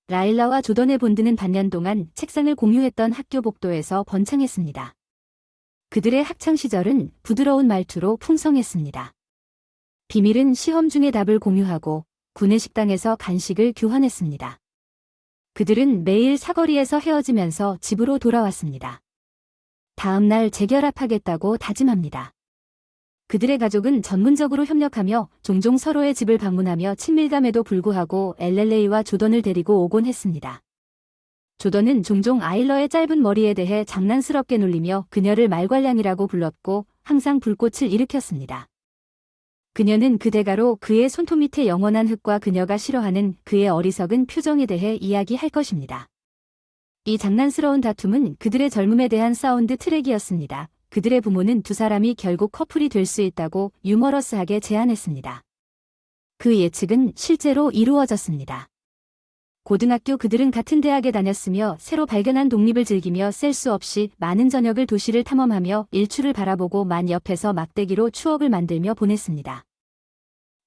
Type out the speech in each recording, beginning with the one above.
라일라와 조던의 본드는 반년 동안 책상을 공유했던 학교 복도에서 번창했습니다. 그들의 학창 시절은 부드러운 말투로 풍성했습니다. 비밀은 시험 중에 답을 공유하고 구내 식당에서 간식을 교환했습니다. 그들은 매일 사거리에서 헤어지면서 집으로 돌아왔습니다. 다음 날 재결합하겠다고 다짐합니다. 그들의 가족은 전문적으로 협력하며 종종 서로의 집을 방문하며 친밀감에도 불구하고 엘렐레이와 조던을 데리고 오곤 했습니다. 조던은 종종 아일러의 짧은 머리에 대해 장난스럽게 놀리며 그녀를 말괄량이라고 불렀고 항상 불꽃을 일으켰습니다. 그녀는 그 대가로 그의 손톱 밑에 영원한 흙과 그녀가 싫어하는 그의 어리석은 표정에 대해 이야기할 것입니다. 이 장난스러운 다툼은 그들의 젊음에 대한 사운드 트랙이었습니다. 그들의 부모는 두 사람이 결국 커플이 될 수 있다고 유머러스하게 제안했습니다. 그 예측은 실제로 이루어졌습니다. 고등학교 그들은 같은 대학에 다녔으며 새로 발견한 독립을 즐기며 셀 수 없이 많은 저녁을 도시를 탐험하며 일출을 바라보고 만 옆에서 막대기로 추억을 만들며 보냈습니다.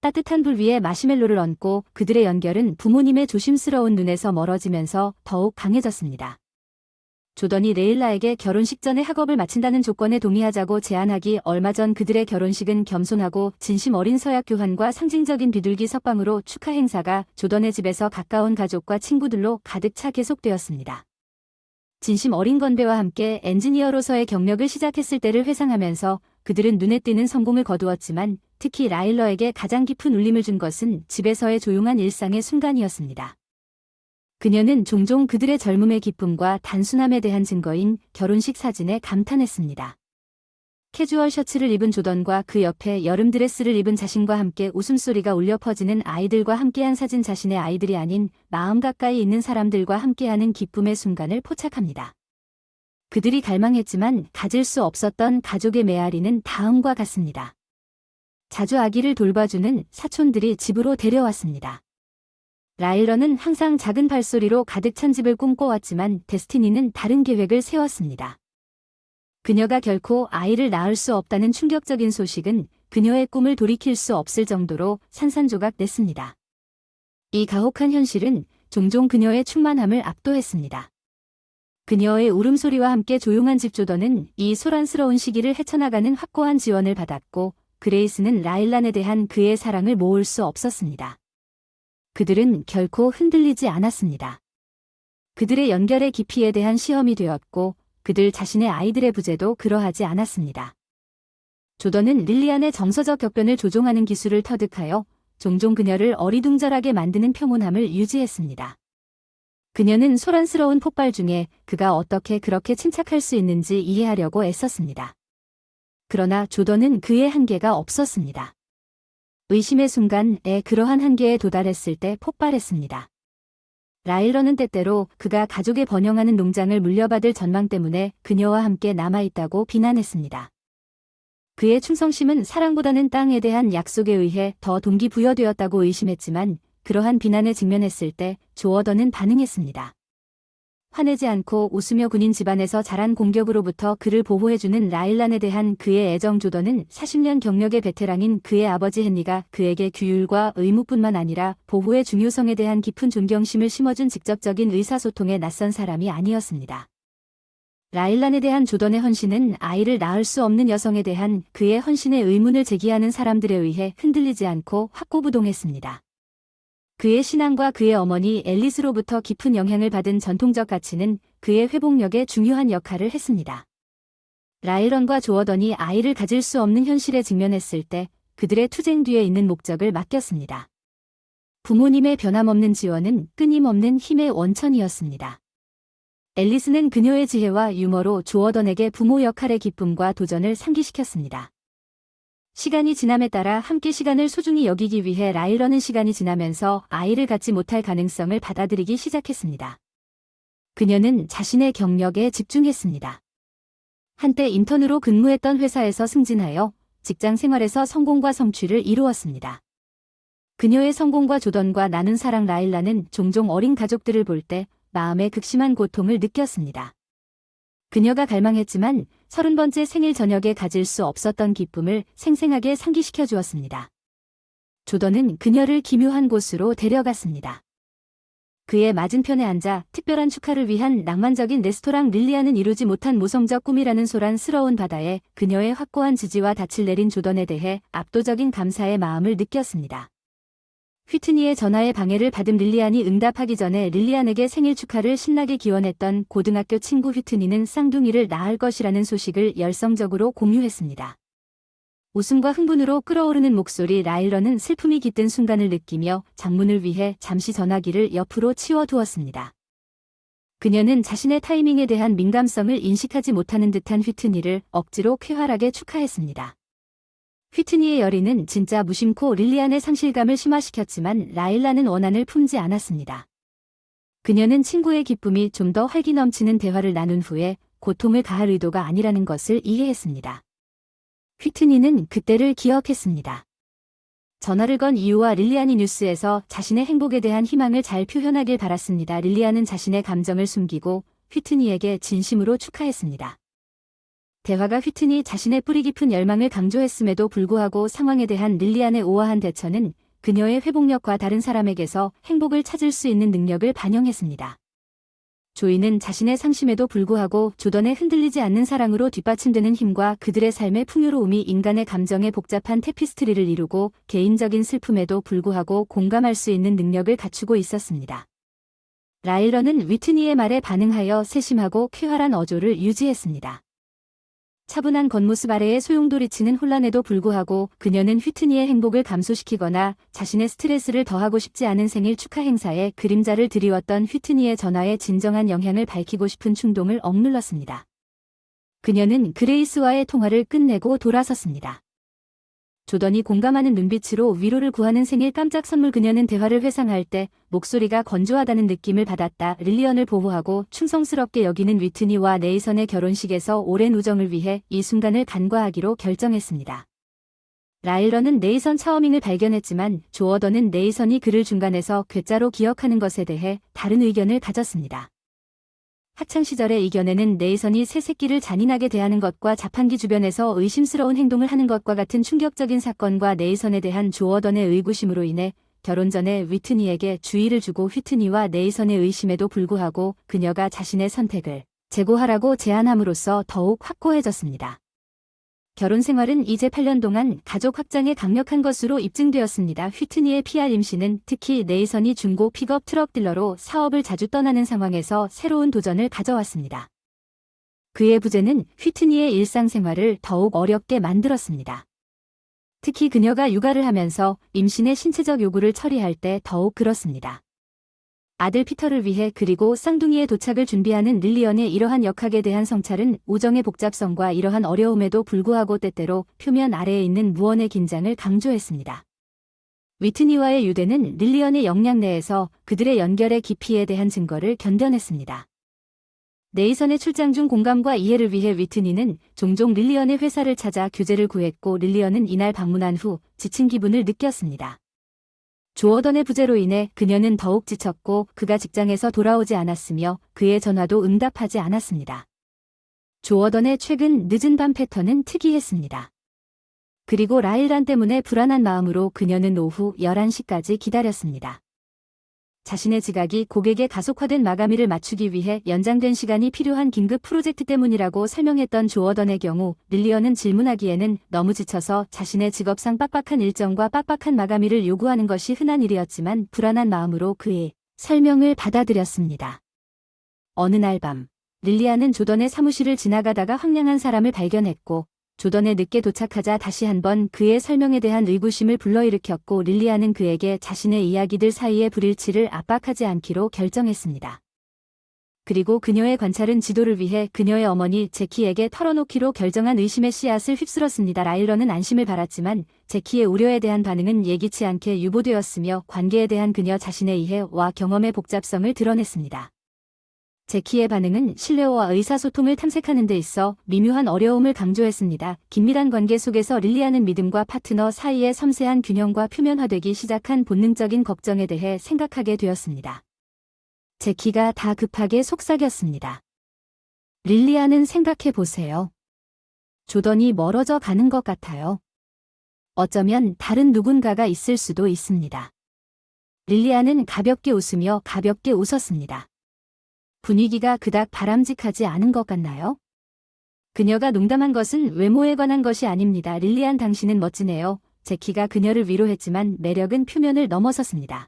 따뜻한 불 위에 마시멜로를 얹고 그들의 연결은 부모님의 조심스러운 눈에서 멀어지면서 더욱 강해졌습니다. 조던이 레일라에게 결혼식 전에 학업을 마친다는 조건에 동의하자고 제안하기 얼마 전 그들의 결혼식은 겸손하고 진심 어린 서약 교환과 상징적인 비둘기 석방으로 축하 행사가 조던의 집에서 가까운 가족과 친구들로 가득 차 계속되었습니다. 진심 어린 건배와 함께 엔지니어로서의 경력을 시작했을 때를 회상하면서 그들은 눈에 띄는 성공을 거두었지만 특히 라일러에게 가장 깊은 울림을 준 것은 집에서의 조용한 일상의 순간이었습니다. 그녀는 종종 그들의 젊음의 기쁨과 단순함에 대한 증거인 결혼식 사진에 감탄했습니다. 캐주얼 셔츠를 입은 조던과 그 옆에 여름 드레스를 입은 자신과 함께 웃음소리가 울려 퍼지는 아이들과 함께한 사진, 자신의 아이들이 아닌 마음 가까이 있는 사람들과 함께하는 기쁨의 순간을 포착합니다. 그들이 갈망했지만 가질 수 없었던 가족의 메아리는 다음과 같습니다. 자주 아기를 돌봐주는 사촌들이 집으로 데려왔습니다. 라일러는 항상 작은 발소리로 가득 찬 집을 꿈꿔왔지만 데스티니는 다른 계획을 세웠습니다. 그녀가 결코 아이를 낳을 수 없다는 충격적인 소식은 그녀의 꿈을 돌이킬 수 없을 정도로 산산조각 냈습니다. 이 가혹한 현실은 종종 그녀의 충만함을 압도했습니다. 그녀의 울음소리와 함께 조용한 집. 조던은 이 소란스러운 시기를 헤쳐나가는 확고한 지원을 받았고 그레이스는 라일란에 대한 그의 사랑을 모을 수 없었습니다. 그들은 결코 흔들리지 않았습니다. 그들의 연결의 깊이에 대한 시험이 되었고 그들 자신의 아이들의 부재도 그러하지 않았습니다. 조던은 릴리안의 정서적 격변을 조종하는 기술을 터득하여 종종 그녀를 어리둥절하게 만드는 평온함을 유지했습니다. 그녀는 소란스러운 폭발 중에 그가 어떻게 그렇게 침착할 수 있는지 이해하려고 애썼습니다. 그러나 조던은 그의 한계가 없었습니다. 의심의 순간에 그러한 한계에 도달했을 때 폭발했습니다. 라일러는 때때로 그가 가족의 번영하는 농장을 물려받을 전망 때문에 그녀와 함께 남아있다고 비난했습니다. 그의 충성심은 사랑보다는 땅에 대한 약속에 의해 더 동기부여되었다고 의심했지만 그러한 비난에 직면했을 때 조어던은 반응했습니다. 화내지 않고 웃으며 군인 집안에서 자란 공격으로부터 그를 보호해주는 라일란에 대한 그의 애정. 조던은 40년 경력의 베테랑인 그의 아버지 헨리가 그에게 규율과 의무뿐만 아니라 보호의 중요성에 대한 깊은 존경심을 심어준 직접적인 의사소통에 낯선 사람이 아니었습니다. 라일란에 대한 조던의 헌신은 아이를 낳을 수 없는 여성에 대한 그의 헌신의 의문을 제기하는 사람들에 의해 흔들리지 않고 확고부동했습니다. 그의 신앙과 그의 어머니 앨리스로부터 깊은 영향을 받은 전통적 가치는 그의 회복력에 중요한 역할을 했습니다. 라일런과 조어던이 아이를 가질 수 없는 현실에 직면했을 때 그들의 투쟁 뒤에 있는 목적을 맡겼습니다. 부모님의 변함없는 지원은 끊임없는 힘의 원천이었습니다. 앨리스는 그녀의 지혜와 유머로 조어던에게 부모 역할의 기쁨과 도전을 상기시켰습니다. 시간이 지남에 따라 함께 시간을 소중히 여기기 위해 라일런은 시간이 지나면서 아이를 갖지 못할 가능성을 받아들이기 시작했습니다. 그녀는 자신의 경력에 집중했습니다. 한때 인턴으로 근무했던 회사에서 승진하여 직장 생활에서 성공과 성취를 이루었습니다. 그녀의 성공과 조던과 나눈 사랑. 라일란은 종종 어린 가족들을 볼 때 마음의 극심한 고통을 느꼈습니다. 그녀가 갈망했지만 30번째 생일 저녁에 가질 수 없었던 기쁨을 생생하게 상기시켜 주었습니다. 조던은 그녀를 기묘한 곳으로 데려갔습니다. 그의 맞은편에 앉아 특별한 축하를 위한 낭만적인 레스토랑. 릴리안은 이루지 못한 모성적 꿈이라는 소란스러운 바다에 그녀의 확고한 지지와 닻을 내린 조던에 대해 압도적인 감사의 마음을 느꼈습니다. 휘트니의 전화에 방해를 받은 릴리안이 응답하기 전에 릴리안에게 생일 축하를 신나게 기원했던 고등학교 친구 휘트니는 쌍둥이를 낳을 것이라는 소식을 열성적으로 공유했습니다. 웃음과 흥분으로 끓어오르는 목소리. 라일런은 슬픔이 깃든 순간을 느끼며 장문을 위해 잠시 전화기를 옆으로 치워두었습니다. 그녀는 자신의 타이밍에 대한 민감성을 인식하지 못하는 듯한 휘트니를 억지로 쾌활하게 축하했습니다. 휘트니의 열의는 진짜 무심코 릴리안의 상실감을 심화시켰지만 라일라는 원한을 품지 않았습니다. 그녀는 친구의 기쁨이 좀 더 활기 넘치는 대화를 나눈 후에 고통을 가할 의도가 아니라는 것을 이해했습니다. 휘트니는 그때를 기억했습니다. 전화를 건 이유와 릴리안이 뉴스에서 자신의 행복에 대한 희망을 잘 표현하길 바랐습니다. 릴리안은 자신의 감정을 숨기고 휘트니에게 진심으로 축하했습니다. 대화가 휘트니 자신의 뿌리 깊은 열망을 강조했음에도 불구하고 상황에 대한 릴리안의 우아한 대처는 그녀의 회복력과 다른 사람에게서 행복을 찾을 수 있는 능력을 반영했습니다. 조이는 자신의 상심에도 불구하고 조던의 흔들리지 않는 사랑으로 뒷받침되는 힘과 그들의 삶의 풍요로움이 인간의 감정의 복잡한 테피스트리를 이루고 개인적인 슬픔에도 불구하고 공감할 수 있는 능력을 갖추고 있었습니다. 라일런은 휘트니의 말에 반응하여 세심하고 쾌활한 어조를 유지했습니다. 차분한 겉모습 아래에 소용돌이치는 혼란에도 불구하고 그녀는 휘트니의 행복을 감소시키거나 자신의 스트레스를 더하고 싶지 않은 생일 축하 행사에 그림자를 드리웠던 휘트니의 전화에 진정한 영향을 밝히고 싶은 충동을 억눌렀습니다. 그녀는 그레이스와의 통화를 끝내고 돌아섰습니다. 조던이 공감하는 눈빛으로 위로를 구하는 생일 깜짝 선물. 그녀는 대화를 회상할 때 목소리가 건조하다는 느낌을 받았다. 릴리언을 보호하고 충성스럽게 여기는 휘트니와 네이선의 결혼식에서 오랜 우정을 위해 이 순간을 간과하기로 결정했습니다. 라일런은 네이선 차워밍을 발견했지만 조어던은 네이선이 그를 중간에서 괴짜로 기억하는 것에 대해 다른 의견을 가졌습니다. 학창시절의 이견에는 네이선이 새 새끼를 잔인하게 대하는 것과 자판기 주변에서 의심스러운 행동을 하는 것과 같은 충격적인 사건과 네이선에 대한 조어던의 의구심으로 인해 결혼 전에 휘트니에게 주의를 주고 휘트니와 네이선의 의심에도 불구하고 그녀가 자신의 선택을 재고하라고 제안함으로써 더욱 확고해졌습니다. 결혼 생활은 이제 8년 동안 가족 확장에 강력한 것으로 입증되었습니다. 휘트니의 PR 임신은 특히 네이선이 중고 픽업 트럭 딜러로 사업을 자주 떠나는 상황에서 새로운 도전을 가져왔습니다. 그의 부재는 휘트니의 일상생활을 더욱 어렵게 만들었습니다. 특히 그녀가 육아를 하면서 임신의 신체적 요구를 처리할 때 더욱 그렇습니다. 아들 피터를 위해 그리고 쌍둥이의 도착을 준비하는 릴리언의 이러한 역학에 대한 성찰은 우정의 복잡성과 이러한 어려움에도 불구하고 때때로 표면 아래에 있는 무언의 긴장을 강조했습니다. 휘트니와의 유대는 릴리언의 역량 내에서 그들의 연결의 깊이에 대한 증거를 견뎌냈습니다. 네이선의 출장 중 공감과 이해를 위해 휘트니는 종종 릴리언의 회사를 찾아 교제를 구했고 릴리언은 이날 방문한 후 지친 기분을 느꼈습니다. 조어던의 부재로 인해 그녀는 더욱 지쳤고 그가 직장에서 돌아오지 않았으며 그의 전화도 응답하지 않았습니다. 조어던의 최근 늦은 밤 패턴은 특이했습니다. 그리고 라일란 때문에 불안한 마음으로 그녀는 오후 11시까지 기다렸습니다. 자신의 지각이 고객의 가속화된 마감일을 맞추기 위해 연장된 시간이 필요한 긴급 프로젝트 때문이라고 설명했던 조어던의 경우 릴리언은 질문하기에는 너무 지쳐서 자신의 직업상 빡빡한 일정과 빡빡한 마감일을 요구하는 것이 흔한 일이었지만 불안한 마음으로 그의 설명을 받아들였습니다. 어느 날 밤 릴리안은 조던의 사무실을 지나가다가 황량한 사람을 발견했고 조던에 늦게 도착하자 다시 한번 그의 설명에 대한 의구심을 불러일으켰고 릴리안은 그에게 자신의 이야기들 사이의 불일치를 압박하지 않기로 결정했습니다. 그리고 그녀의 관찰은 지도를 위해 그녀의 어머니 제키에게 털어놓기로 결정한 의심의 씨앗을 휩쓸었습니다. 라일런은 안심을 바랐지만 제키의 우려에 대한 반응은 예기치 않게 유보되었으며 관계에 대한 그녀 자신의 이해와 경험의 복잡성을 드러냈습니다. 제키의 반응은 신뢰와 의사소통을 탐색하는 데 있어 미묘한 어려움을 강조했습니다. 긴밀한 관계 속에서 릴리안은 믿음과 파트너 사이의 섬세한 균형과 표면화되기 시작한 본능적인 걱정에 대해 생각하게 되었습니다. 제키가 다 급하게 속삭였습니다. 릴리안은 생각해 보세요. 조던이 멀어져 가는 것 같아요. 어쩌면 다른 누군가가 있을 수도 있습니다. 릴리안은 가볍게 웃으며 가볍게 웃었습니다. 분위기가 그닥 바람직하지 않은 것 같나요? 그녀가 농담한 것은 외모에 관한 것이 아닙니다. 릴리안, 당신은 멋지네요. 제키가 그녀를 위로했지만 매력은 표면을 넘어섰습니다.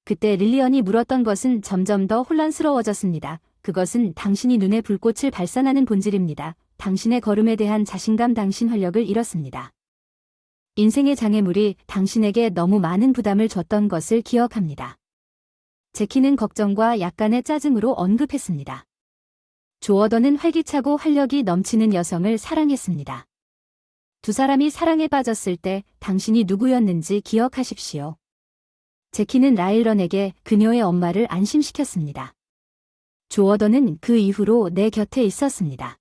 그때 릴리언이 물었던 것은 점점 더 혼란스러워졌습니다. 그것은 당신이 눈에 불꽃을 발산하는 본질입니다. 당신의 걸음에 대한 자신감, 당신 활력을 잃었습니다. 인생의 장애물이 당신에게 너무 많은 부담을 줬던 것을 기억합니다. 제키는 걱정과 약간의 짜증으로 언급했습니다. 조어던은 활기차고 활력이 넘치는 여성을 사랑했습니다. 두 사람이 사랑에 빠졌을 때 당신이 누구였는지 기억하십시오. 제키는 라일런에게 그녀의 엄마를 안심시켰습니다. 조어던은 그 이후로 내 곁에 있었습니다.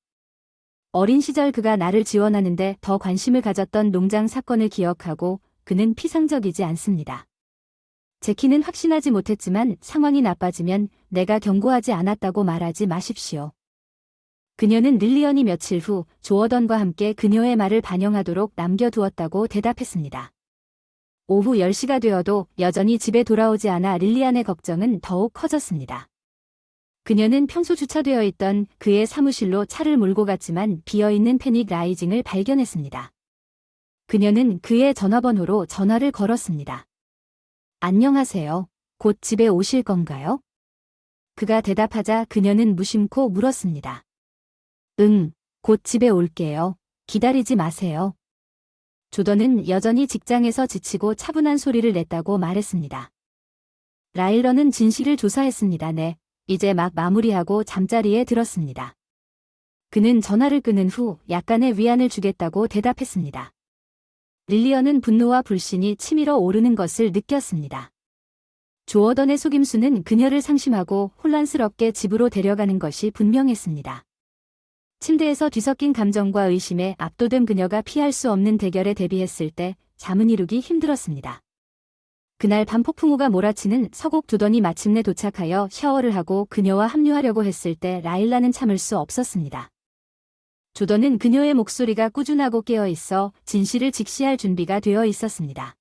어린 시절 그가 나를 지원하는데 더 관심을 가졌던 농장 사건을 기억하고 그는 피상적이지 않습니다. 제키는 확신하지 못했지만 상황이 나빠지면 내가 경고하지 않았다고 말하지 마십시오. 그녀는 릴리언이 며칠 후 조어던과 함께 그녀의 말을 반영하도록 남겨두었다고 대답했습니다. 오후 10시가 되어도 여전히 집에 돌아오지 않아 릴리안의 걱정은 더욱 커졌습니다. 그녀는 평소 주차되어 있던 그의 사무실로 차를 몰고 갔지만 비어있는 패닉 라이징을 발견했습니다. 그녀는 그의 전화번호로 전화를 걸었습니다. 안녕하세요. 곧 집에 오실 건가요? 그가 대답하자 그녀는 무심코 물었습니다. 응, 곧 집에 올게요. 기다리지 마세요. 조던은 여전히 직장에서 지치고 차분한 소리를 냈다고 말했습니다. 라일런은 진실을 조사했습니다. 네, 이제 막 마무리하고 잠자리에 들었습니다. 그는 전화를 끊은 후 약간의 위안을 주겠다고 대답했습니다. 릴리언은 분노와 불신이 치밀어 오르는 것을 느꼈습니다. 조어던의 속임수는 그녀를 상심하고 혼란스럽게 집으로 데려가는 것이 분명했습니다. 침대에서 뒤섞인 감정과 의심에 압도된 그녀가 피할 수 없는 대결에 대비했을 때 잠은 이루기 힘들었습니다. 그날 밤 폭풍우가 몰아치는 서곡 조던이 마침내 도착하여 샤워를 하고 그녀와 합류하려고 했을 때 라일라는 참을 수 없었습니다. 조던은 그녀의 목소리가 꾸준하고 깨어있어 진실을 직시할 준비가 되어 있었습니다.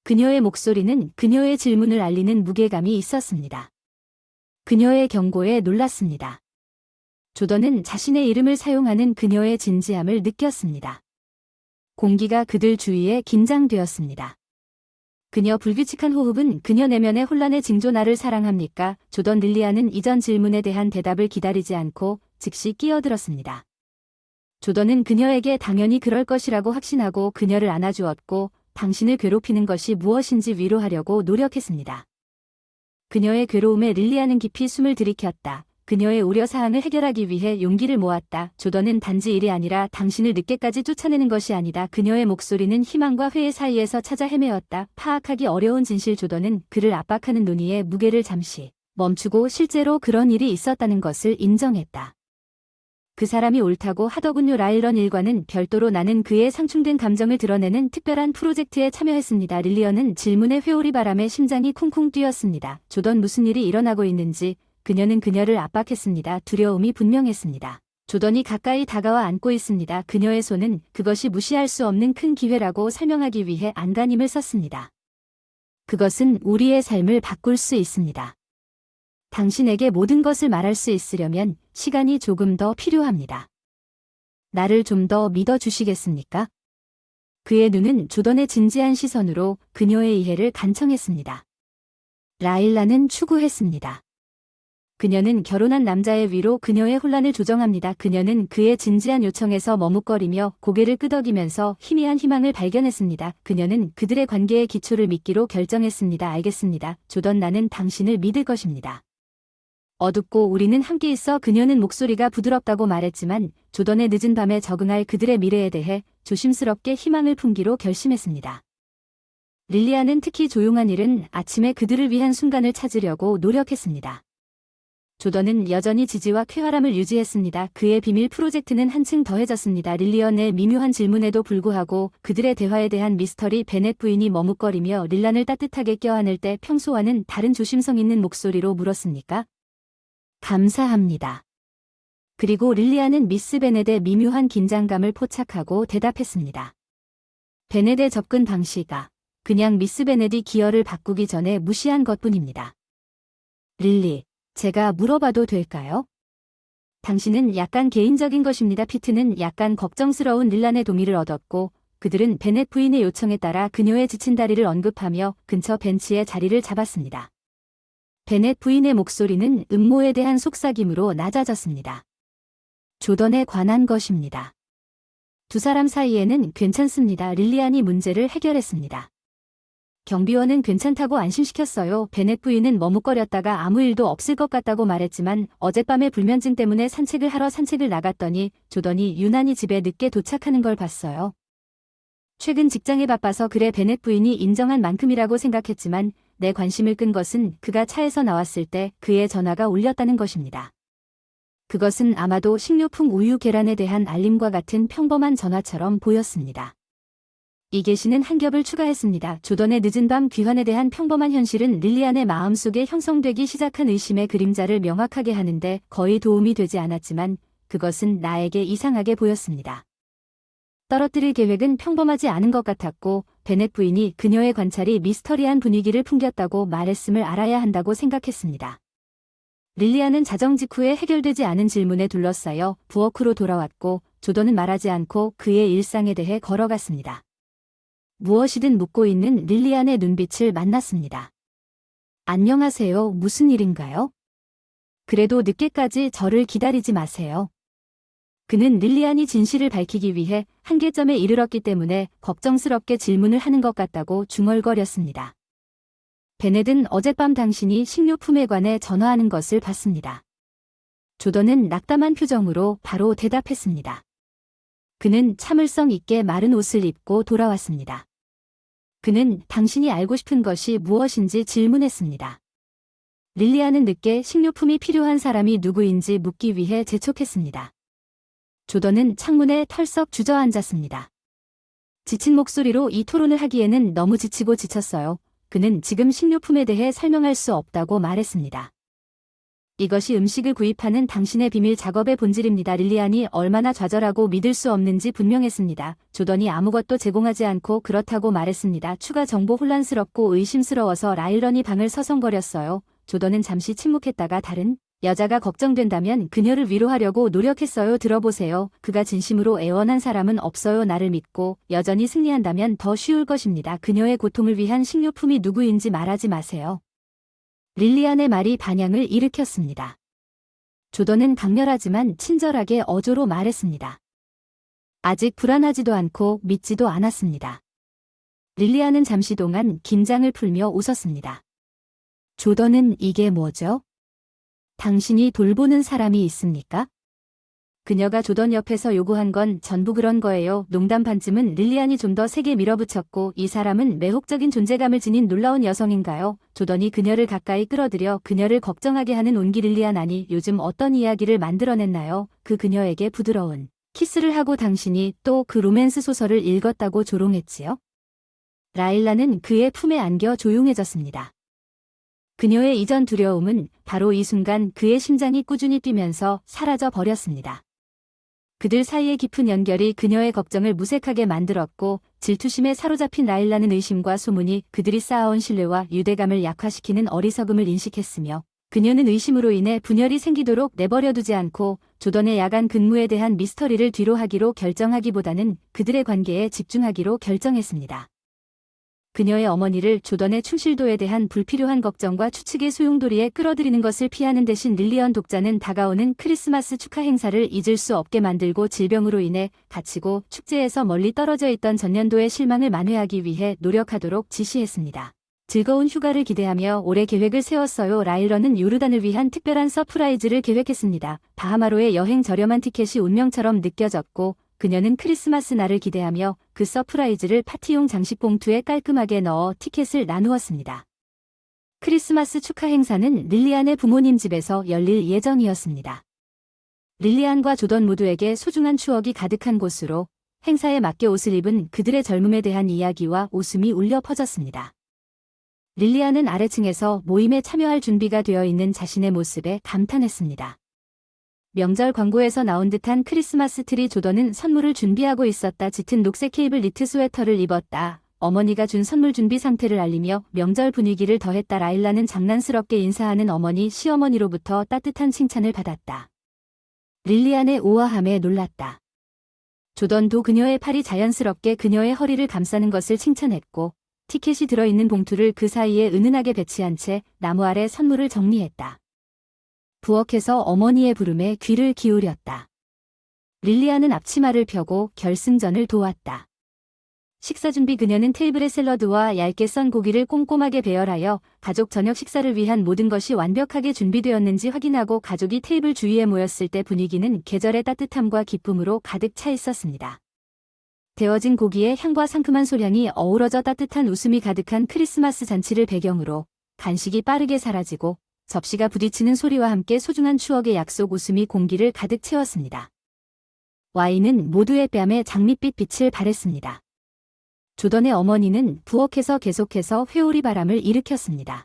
그녀의 목소리는 그녀의 질문을 알리는 무게감이 있었습니다. 그녀의 경고에 놀랐습니다. 조던은 자신의 이름을 사용하는 그녀의 진지함을 느꼈습니다. 공기가 그들 주위에 긴장되었습니다. 그녀 불규칙한 호흡은 그녀 내면의 혼란의 징조. 나를 사랑합니까? 조던. 릴리안은 이전 질문에 대한 대답을 기다리지 않고 즉시 끼어들었습니다. 조던은 그녀에게 당연히 그럴 것이라고 확신하고 그녀를 안아주었고 당신을 괴롭히는 것이 무엇인지 위로하려고 노력했습니다. 그녀의 괴로움에 릴리안은 깊이 숨을 들이켰다. 그녀의 우려사항을 해결하기 위해 용기를 모았다. 조던은 단지 일이 아니라 당신을 늦게까지 쫓아내는 것이 아니다. 그녀의 목소리는 희망과 회의 사이에서 찾아 헤매었다. 파악하기 어려운 진실. 조던은 그를 압박하는 논의의 무게를 잠시 멈추고 실제로 그런 일이 있었다는 것을 인정했다. 그 사람이 옳다고 하더군요. 라일런 일과는 별도로 나는 그의 상충된 감정을 드러내는 특별한 프로젝트에 참여했습니다. 릴리언은 질문에 회오리 바람에 심장이 쿵쿵 뛰었습니다. 조던, 무슨 일이 일어나고 있는지. 그녀는 그녀를 압박했습니다. 두려움이 분명했습니다. 조던이 가까이 다가와 안고 있습니다. 그녀의 손은 그것이 무시할 수 없는 큰 기회라고 설명하기 위해 안간힘을 썼습니다. 그것은 우리의 삶을 바꿀 수 있습니다. 당신에게 모든 것을 말할 수 있으려면 시간이 조금 더 필요합니다. 나를 좀 더 믿어주시겠습니까? 그의 눈은 조던의 진지한 시선으로 그녀의 이해를 간청했습니다. 라일라는 추구했습니다. 그녀는 결혼한 남자의 위로 그녀의 혼란을 조정합니다. 그녀는 그의 진지한 요청에서 머뭇거리며 고개를 끄덕이면서 희미한 희망을 발견했습니다. 그녀는 그들의 관계의 기초를 믿기로 결정했습니다. 알겠습니다. 조던, 나는 당신을 믿을 것입니다. 어둡고 우리는 함께 있어. 그녀는 목소리가 부드럽다고 말했지만 조던의 늦은 밤에 적응할 그들의 미래에 대해 조심스럽게 희망을 품기로 결심했습니다. 릴리안은 특히 조용한 일은 아침에 그들을 위한 순간을 찾으려고 노력했습니다. 조던은 여전히 지지와 쾌활함을 유지했습니다. 그의 비밀 프로젝트는 한층 더해졌습니다. 릴리언의 미묘한 질문에도 불구하고 그들의 대화에 대한 미스터리. 베넷 부인이 머뭇거리며 릴란을 따뜻하게 껴안을 때 평소와는 다른 조심성 있는 목소리로 물었습니까? 감사합니다. 그리고 릴리안은 미스 베넷의 미묘한 긴장감을 포착하고 대답했습니다. 베넷의 접근 방식아. 그냥 미스 베네디 기어를 바꾸기 전에 무시한 것뿐입니다. 릴리, 제가 물어봐도 될까요? 당신은 약간 개인적인 것입니다. 피트는 약간 걱정스러운 릴란의 동의를 얻었고 그들은 베넷 부인의 요청에 따라 그녀의 지친 다리를 언급하며 근처 벤치에 자리를 잡았습니다. 베넷 부인의 목소리는 음모에 대한 속삭임으로 낮아졌습니다. 조던에 관한 것입니다. 두 사람 사이에는 괜찮습니다. 릴리안이 문제를 해결했습니다. 경비원은 괜찮다고 안심시켰어요. 베넷 부인은 머뭇거렸다가 아무 일도 없을 것 같다고 말했지만 어젯밤의 불면증 때문에 산책을 하러 산책을 나갔더니 조던이 유난히 집에 늦게 도착하는 걸 봤어요. 최근 직장에 바빠서 그래. 베넷 부인이 인정한 만큼이라고 생각했지만 내 관심을 끈 것은 그가 차에서 나왔을 때 그의 전화가 울렸다는 것입니다. 그것은 아마도 식료품 우유 계란에 대한 알림과 같은 평범한 전화처럼 보였습니다. 이 계시는 한 겹을 추가했습니다. 조던의 늦은 밤 귀환에 대한 평범한 현실은 릴리안의 마음속에 형성되기 시작한 의심의 그림자를 명확하게 하는데 거의 도움이 되지 않았지만 그것은 나에게 이상하게 보였습니다. 떨어뜨릴 계획은 평범하지 않은 것 같았고 베넷 부인이 그녀의 관찰이 미스터리한 분위기를 풍겼다고 말했음을 알아야 한다고 생각했습니다. 릴리안은 자정 직후에 해결되지 않은 질문에 둘러싸여 부엌으로 돌아왔고 조던은 말하지 않고 그의 일상에 대해 걸어갔습니다. 무엇이든 묻고 있는 릴리안의 눈빛을 만났습니다. 안녕하세요. 무슨 일인가요? 그래도 늦게까지 저를 기다리지 마세요. 그는 릴리안이 진실을 밝히기 위해 한계점에 이르렀기 때문에 걱정스럽게 질문을 하는 것 같다고 중얼거렸습니다. 베넷은 어젯밤 당신이 식료품에 관해 전화하는 것을 봤습니다. 조던은 낙담한 표정으로 바로 대답했습니다. 그는 참을성 있게 마른 옷을 입고 돌아왔습니다. 그는 당신이 알고 싶은 것이 무엇인지 질문했습니다. 릴리안은 늦게 식료품이 필요한 사람이 누구인지 묻기 위해 재촉했습니다. 조던은 창문에 털썩 주저앉았습니다. 지친 목소리로 이 토론을 하기에는 너무 지치고 지쳤어요. 그는 지금 식료품에 대해 설명할 수 없다고 말했습니다. 이것이 음식을 구입하는 당신의 비밀 작업의 본질입니다. 릴리안이 얼마나 좌절하고 믿을 수 없는지 분명했습니다. 조던이 아무것도 제공하지 않고 그렇다고 말했습니다. 추가 정보 혼란스럽고 의심스러워서 라일런이 방을 서성거렸어요. 조던은 잠시 침묵했다가 다른 여자가 걱정된다면 그녀를 위로하려고 노력했어요. 들어보세요. 그가 진심으로 애원한 사람은 없어요. 나를 믿고 여전히 승리한다면 더 쉬울 것입니다. 그녀의 고통을 위한 식료품이 누구인지 말하지 마세요. 릴리안의 말이 반향을 일으켰습니다. 조던은 강렬하지만 친절하게 어조로 말했습니다. 아직 불안하지도 않고 믿지도 않았습니다. 릴리안은 잠시 동안 긴장을 풀며 웃었습니다. 조던은 이게 뭐죠? 당신이 돌보는 사람이 있습니까? 그녀가 조던 옆에서 요구한 건 전부 그런 거예요. 농담 반쯤은 릴리안이 좀 더 세게 밀어붙였고 이 사람은 매혹적인 존재감을 지닌 놀라운 여성인가요? 조던이 그녀를 가까이 끌어들여 그녀를 걱정하게 하는 온기. 릴리안 아니 요즘 어떤 이야기를 만들어냈나요? 그녀에게 부드러운 키스를 하고 당신이 또 그 로맨스 소설을 읽었다고 조롱했지요? 라일라는 그의 품에 안겨 조용해졌습니다. 그녀의 이전 두려움은 바로 이 순간 그의 심장이 꾸준히 뛰면서 사라져 버렸습니다. 그들 사이의 깊은 연결이 그녀의 걱정을 무색하게 만들었고 질투심에 사로잡힌 라일라는 의심과 소문이 그들이 쌓아온 신뢰와 유대감을 약화시키는 어리석음을 인식했으며 그녀는 의심으로 인해 분열이 생기도록 내버려두지 않고 조던의 야간 근무에 대한 미스터리를 뒤로하기로 결정하기보다는 그들의 관계에 집중하기로 결정했습니다. 그녀의 어머니를 조던의 충실도에 대한 불필요한 걱정과 추측의 소용돌이에 끌어들이는 것을 피하는 대신 릴리언 독자는 다가오는 크리스마스 축하 행사를 잊을 수 없게 만들고 질병으로 인해 갇히고 축제에서 멀리 떨어져 있던 전년도의 실망을 만회하기 위해 노력하도록 지시했습니다. 즐거운 휴가를 기대하며 올해 계획을 세웠어요. 라일런은 요르단을 위한 특별한 서프라이즈를 계획했습니다. 바하마로의 여행 저렴한 티켓이 운명처럼 느껴졌고 그녀는 크리스마스 날을 기대하며 그 서프라이즈를 파티용 장식 봉투에 깔끔하게 넣어 티켓을 나누었습니다. 크리스마스 축하 행사는 릴리안의 부모님 집에서 열릴 예정이었습니다. 릴리안과 조던 모두에게 소중한 추억이 가득한 곳으로 행사에 맞게 옷을 입은 그들의 젊음에 대한 이야기와 웃음이 울려 퍼졌습니다. 릴리안은 아래층에서 모임에 참여할 준비가 되어 있는 자신의 모습에 감탄했습니다. 명절 광고에서 나온 듯한 크리스마스 트리. 조던은 선물을 준비하고 있었다. 짙은 녹색 케이블 니트 스웨터를 입었다. 어머니가 준 선물 준비 상태를 알리며 명절 분위기를 더했다. 라일라는 장난스럽게 인사하는 어머니 시어머니로부터 따뜻한 칭찬을 받았다. 릴리안의 우아함에 놀랐다. 조던도 그녀의 팔이 자연스럽게 그녀의 허리를 감싸는 것을 칭찬했고 티켓이 들어있는 봉투를 그 사이에 은은하게 배치한 채 나무 아래 선물을 정리했다. 부엌에서 어머니의 부름에 귀를 기울였다. 릴리안은 앞치마를 펴고 결승전을 도왔다. 식사 준비 그녀는 테이블에 샐러드와 얇게 썬 고기를 꼼꼼하게 배열하여 가족 저녁 식사를 위한 모든 것이 완벽하게 준비되었는지 확인하고 가족이 테이블 주위에 모였을 때 분위기는 계절의 따뜻함과 기쁨으로 가득 차 있었습니다. 데워진 고기의 향과 상큼한 소량이 어우러져 따뜻한 웃음이 가득한 크리스마스 잔치를 배경으로 간식이 빠르게 사라지고 접시가 부딪히는 소리와 함께 소중한 추억의 약속 웃음이 공기를 가득 채웠습니다. 와인은 모두의 뺨에 장밋빛 빛을 발했습니다. 조던의 어머니는 부엌에서 계속해서 회오리 바람을 일으켰습니다.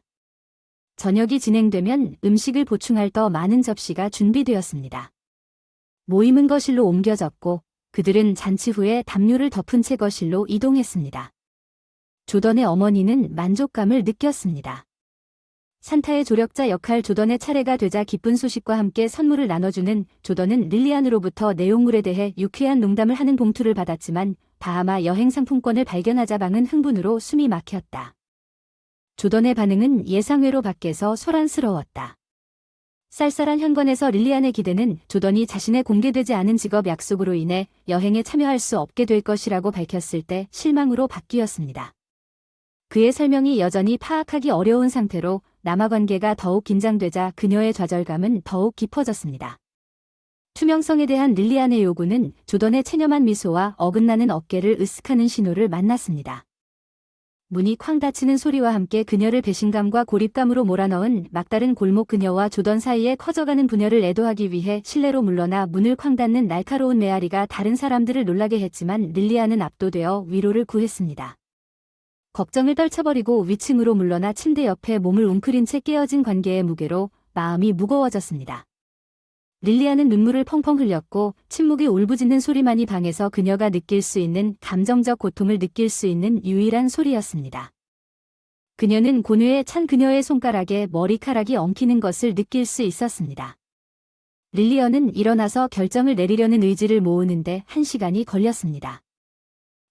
저녁이 진행되면 음식을 보충할 더 많은 접시가 준비되었습니다. 모임은 거실로 옮겨졌고 그들은 잔치 후에 담요를 덮은 채 거실로 이동했습니다. 조던의 어머니는 만족감을 느꼈습니다. 산타의 조력자 역할 조던의 차례가 되자 기쁜 소식과 함께 선물을 나눠주는 조던은 릴리안으로부터 내용물에 대해 유쾌한 농담을 하는 봉투를 받았지만 바하마 여행 상품권을 발견하자 방은 흥분으로 숨이 막혔다. 조던의 반응은 예상외로 밖에서 소란스러웠다. 쌀쌀한 현관에서 릴리안의 기대는 조던이 자신의 공개되지 않은 직업 약속으로 인해 여행에 참여할 수 없게 될 것이라고 밝혔을 때 실망으로 바뀌었습니다. 그의 설명이 여전히 파악하기 어려운 상태로 남아관계가 더욱 긴장되자 그녀의 좌절감은 더욱 깊어졌습니다. 투명성에 대한 릴리안의 요구는 조던의 체념한 미소와 어긋나는 어깨를 으쓱하는 신호를 만났습니다. 문이 쾅 닫히는 소리와 함께 그녀를 배신감과 고립감으로 몰아넣은 막다른 골목 그녀와 조던 사이에 커져가는 분열을 애도하기 위해 실내로 물러나 문을 쾅 닫는 날카로운 메아리가 다른 사람들을 놀라게 했지만 릴리안은 압도되어 위로를 구했습니다. 걱정을 떨쳐버리고 위층으로 물러나 침대 옆에 몸을 웅크린 채 깨어진 관계의 무게로 마음이 무거워졌습니다. 릴리안은 눈물을 펑펑 흘렸고 침묵이 울부짖는 소리만이 방에서 그녀가 느낄 수 있는 감정적 고통을 느낄 수 있는 유일한 소리였습니다. 그녀는 고뇌에 찬 그녀의 손가락에 머리카락이 엉키는 것을 느낄 수 있었습니다. 릴리언은 일어나서 결정을 내리려는 의지를 모으는데 1시간이 걸렸습니다.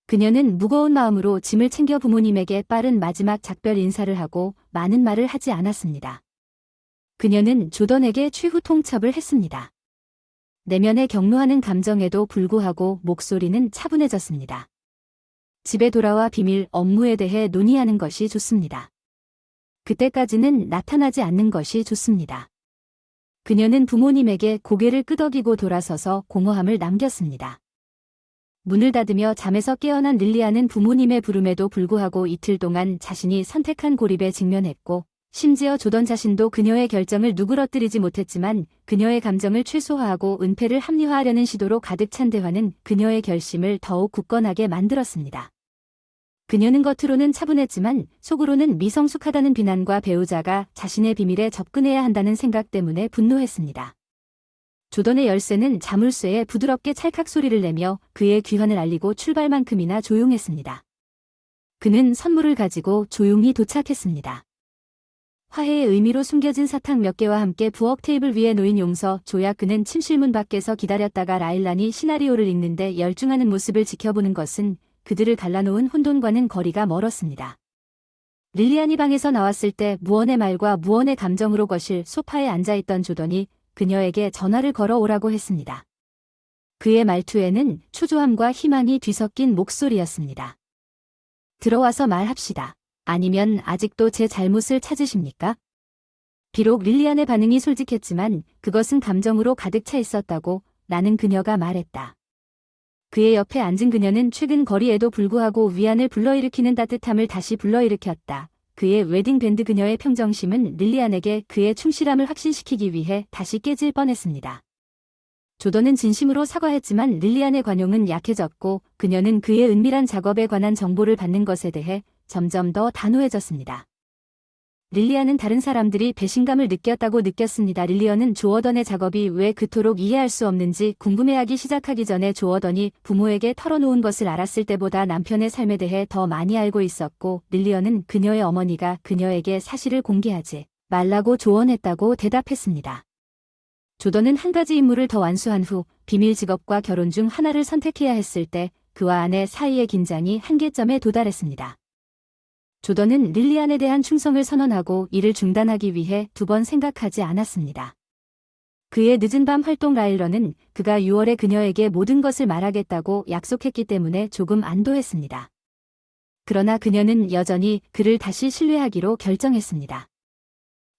그녀는 무거운 마음으로 짐을 챙겨 부모님에게 빠른 마지막 작별 인사를 하고 많은 말을 하지 않았습니다. 그녀는 조던에게 최후 통첩을 했습니다. 내면에 격노하는 감정에도 불구하고 목소리는 차분해졌습니다. 집에 돌아와 비밀 업무에 대해 논의하는 것이 좋습니다. 그때까지는 나타나지 않는 것이 좋습니다. 그녀는 부모님에게 고개를 끄덕이고 돌아서서 공허함을 남겼습니다. 문을 닫으며 잠에서 깨어난 릴리안은 부모님의 부름에도 불구하고 이틀 동안 자신이 선택한 고립에 직면했고 심지어 조던 자신도 그녀의 결정을 누그러뜨리지 못했지만 그녀의 감정을 최소화하고 은폐를 합리화하려는 시도로 가득 찬 대화는 그녀의 결심을 더욱 굳건하게 만들었습니다. 그녀는 겉으로는 차분했지만 속으로는 미성숙하다는 비난과 배우자가 자신의 비밀에 접근해야 한다는 생각 때문에 분노했습니다. 조던의 열쇠는 자물쇠에 부드럽게 찰칵 소리를 내며 그의 귀환을 알리고 출발만큼이나 조용했습니다. 그는 선물을 가지고 조용히 도착했습니다. 화해의 의미로 숨겨진 사탕 몇 개와 함께 부엌 테이블 위에 놓인 용서, 조약. 그는 침실문 밖에서 기다렸다가 라일란이 시나리오를 읽는데 열중하는 모습을 지켜보는 것은 그들을 갈라놓은 혼돈과는 거리가 멀었습니다. 릴리안이 방에서 나왔을 때 무언의 말과 무언의 감정으로 거실 소파에 앉아있던 조던이 그녀에게 전화를 걸어오라고 했습니다. 그의 말투에는 초조함과 희망이 뒤섞인 목소리였습니다. 들어와서 말합시다. 아니면 아직도 제 잘못을 찾으십니까? 비록 릴리안의 반응이 솔직했지만 그것은 감정으로 가득 차 있었다고 나는 그녀가 말했다. 그의 옆에 앉은 그녀는 최근 거리에도 불구하고 위안을 불러일으키는 따뜻함을 다시 불러일으켰다. 그의 웨딩밴드. 그녀의 평정심은 릴리안에게 그의 충실함을 확신시키기 위해 다시 깨질 뻔했습니다. 조던은 진심으로 사과했지만 릴리안의 관용은 약해졌고 그녀는 그의 은밀한 작업에 관한 정보를 받는 것에 대해 점점 더 단호해졌습니다. 릴리안은 다른 사람들이 배신감을 느꼈다고 느꼈습니다. 릴리언은 조어던의 작업이 왜 그토록 이해할 수 없는지 궁금해하기 시작하기 전에 조어던이 부모에게 털어놓은 것을 알았을 때보다 남편의 삶에 대해 더 많이 알고 있었고, 릴리언은 그녀의 어머니가 그녀에게 사실을 공개하지 말라고 조언했다고 대답했습니다. 조던은 한 가지 임무를 더 완수한 후 비밀 직업과 결혼 중 하나를 선택해야 했을 때 그와 아내 사이의 긴장이 한계점에 도달했습니다. 조던은 릴리안에 대한 충성을 선언하고 이를 중단하기 위해 2번 생각하지 않았습니다. 그의 늦은 밤 활동 라일런은 그가 6월에 그녀에게 모든 것을 말하겠다고 약속했기 때문에 조금 안도했습니다. 그러나 그녀는 여전히 그를 다시 신뢰하기로 결정했습니다.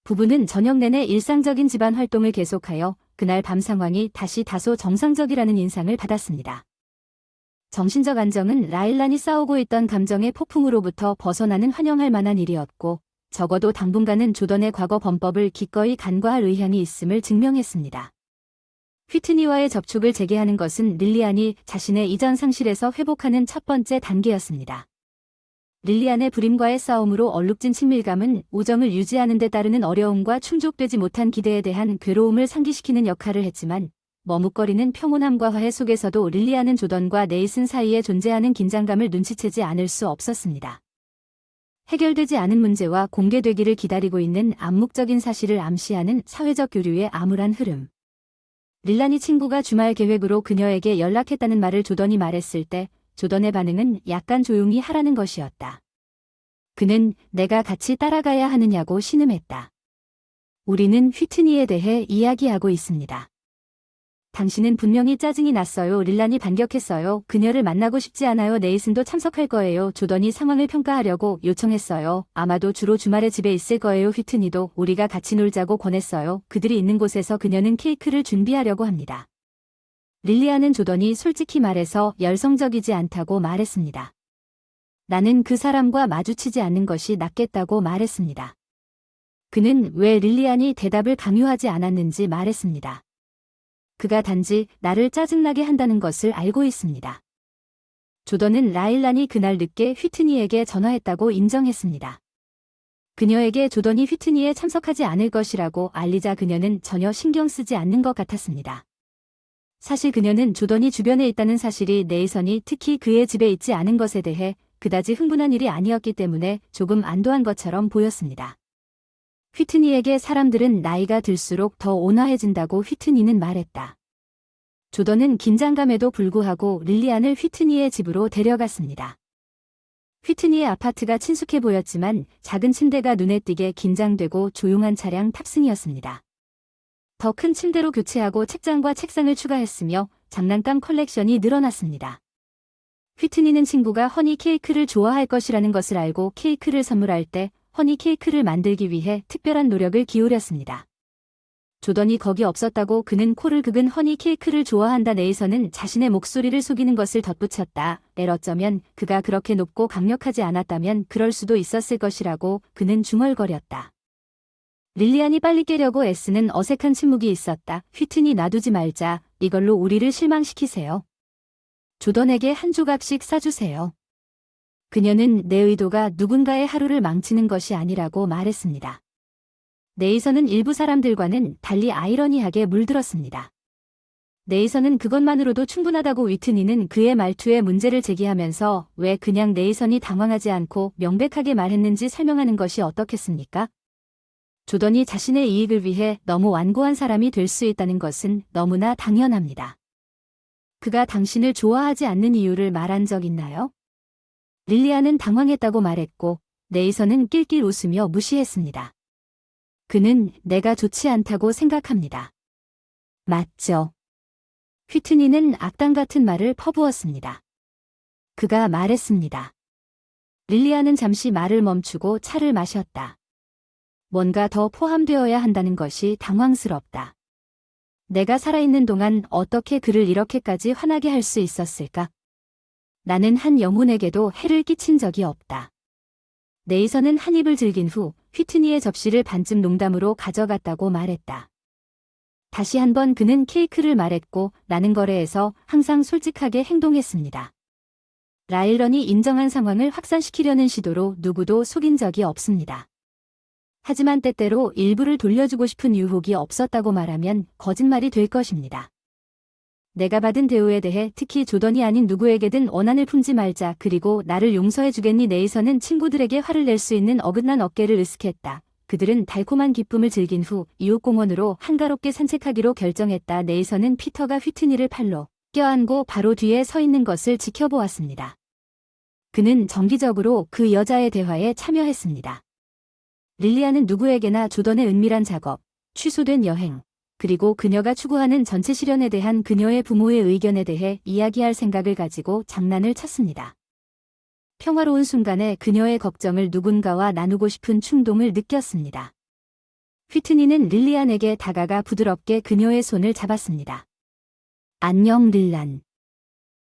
부부는 저녁 내내 일상적인 집안 활동을 계속하여 그날 밤 상황이 다시 다소 정상적이라는 인상을 받았습니다. 정신적 안정은 라일란이 싸우고 있던 감정의 폭풍으로부터 벗어나는 환영할 만한 일이었고, 적어도 당분간은 조던의 과거 범법을 기꺼이 간과할 의향이 있음을 증명했습니다. 휘트니와의 접촉을 재개하는 것은 릴리안이 자신의 이전 상실에서 회복하는 첫 번째 단계였습니다. 릴리안의 불임과의 싸움으로 얼룩진 친밀감은 우정을 유지하는 데 따르는 어려움과 충족되지 못한 기대에 대한 괴로움을 상기시키는 역할을 했지만, 머뭇거리는 평온함과 화해 속에서도 릴리안은 조던과 네이슨 사이에 존재하는 긴장감을 눈치채지 않을 수 없었습니다. 해결되지 않은 문제와 공개되기를 기다리고 있는 암묵적인 사실을 암시하는 사회적 교류의 암울한 흐름. 릴란이 친구가 주말 계획으로 그녀에게 연락했다는 말을 조던이 말했을 때 조던의 반응은 약간 조용히 하라는 것이었다. 그는 내가 같이 따라가야 하느냐고 신음했다. 우리는 휘트니에 대해 이야기하고 있습니다. 당신은 분명히 짜증이 났어요. 릴란이 반격했어요. 그녀를 만나고 싶지 않아요. 네이슨도 참석할 거예요. 조던이 상황을 평가하려고 요청했어요. 아마도 주로 주말에 집에 있을 거예요. 휘트니도 우리가 같이 놀자고 권했어요. 그들이 있는 곳에서 그녀는 케이크를 준비하려고 합니다. 릴리안은 조던이 솔직히 말해서 열성적이지 않다고 말했습니다. 나는 그 사람과 마주치지 않는 것이 낫겠다고 말했습니다. 그는 왜 릴리안이 대답을 강요하지 않았는지 말했습니다. 그가 단지 나를 짜증나게 한다는 것을 알고 있습니다. 조던은 라일란이 그날 늦게 휘트니에게 전화했다고 인정했습니다. 그녀에게 조던이 휘트니에 참석하지 않을 것이라고 알리자 그녀는 전혀 신경 쓰지 않는 것 같았습니다. 사실 그녀는 조던이 주변에 있다는 사실이 네이선이 특히 그의 집에 있지 않은 것에 대해 그다지 흥분한 일이 아니었기 때문에 조금 안도한 것처럼 보였습니다. 휘트니에게 사람들은 나이가 들수록 더 온화해진다고 휘트니는 말했다. 조던은 긴장감에도 불구하고 릴리안을 휘트니의 집으로 데려갔습니다. 휘트니의 아파트가 친숙해 보였지만 작은 침대가 눈에 띄게 긴장되고 조용한 차량 탑승이었습니다. 더 큰 침대로 교체하고 책장과 책상을 추가했으며 장난감 컬렉션이 늘어났습니다. 휘트니는 친구가 허니 케이크를 좋아할 것이라는 것을 알고 케이크를 선물할 때 허니 케이크를 만들기 위해 특별한 노력을 기울였습니다. 조던이 거기 없었다고 그는 코를 긁은 허니 케이크를 좋아한다. 네이선은 자신의 목소리를 속이는 것을 덧붙였다. 어쩌면 그가 그렇게 높고 강력하지 않았다면 그럴 수도 있었을 것이라고 그는 중얼거렸다. 릴리안이 빨리 깨려고 애쓰는 어색한 침묵이 있었다. 휘트니 놔두지 말자. 이걸로 우리를 실망시키세요. 조던에게 한 조각씩 싸주세요. 그녀는 내 의도가 누군가의 하루를 망치는 것이 아니라고 말했습니다. 네이선은 일부 사람들과는 달리 아이러니하게 물들었습니다. 네이선은 그것만으로도 충분하다고 휘트니는 그의 말투에 문제를 제기하면서 왜 그냥 네이선이 당황하지 않고 명백하게 말했는지 설명하는 것이 어떻겠습니까? 조던이 자신의 이익을 위해 너무 완고한 사람이 될 수 있다는 것은 너무나 당연합니다. 그가 당신을 좋아하지 않는 이유를 말한 적 있나요? 릴리안은 당황했다고 말했고 네이선은 낄낄 웃으며 무시했습니다. 그는 내가 좋지 않다고 생각합니다. 맞죠? 휘트니는 악당 같은 말을 퍼부었습니다. 그가 말했습니다. 릴리안은 잠시 말을 멈추고 차를 마셨다. 뭔가 더 포함되어야 한다는 것이 당황스럽다. 내가 살아있는 동안 어떻게 그를 이렇게까지 화나게 할 수 있었을까? 나는 한 영혼에게도 해를 끼친 적이 없다. 네이선은 한 입을 즐긴 후 휘트니의 접시를 반쯤 농담으로 가져갔다고 말했다. 다시 한번 그는 케이크를 말했고 나는 거래에서 항상 솔직하게 행동했습니다. 라일런이 인정한 상황을 확산시키려는 시도로 누구도 속인 적이 없습니다. 하지만 때때로 일부를 돌려주고 싶은 유혹이 없었다고 말하면 거짓말이 될 것입니다. 내가 받은 대우에 대해 특히 조던이 아닌 누구에게든 원한을 품지 말자. 그리고 나를 용서해 주겠니? 네이선은 친구들에게 화를 낼 수 있는 어긋난 어깨를 으쓱했다. 그들은 달콤한 기쁨을 즐긴 후 이웃공원으로 한가롭게 산책하기로 결정했다. 네이선은 피터가 휘트니를 팔로 껴안고 바로 뒤에 서 있는 것을 지켜보았습니다. 그는 정기적으로 그 여자의 대화에 참여했습니다. 릴리아는 누구에게나 조던의 은밀한 작업, 취소된 여행, 그리고 그녀가 추구하는 전체 실현에 대한 그녀의 부모의 의견에 대해 이야기할 생각을 가지고 장난을 쳤습니다. 평화로운 순간에 그녀의 걱정을 누군가와 나누고 싶은 충동을 느꼈습니다. 휘트니는 릴리안에게 다가가 부드럽게 그녀의 손을 잡았습니다. 안녕 릴란.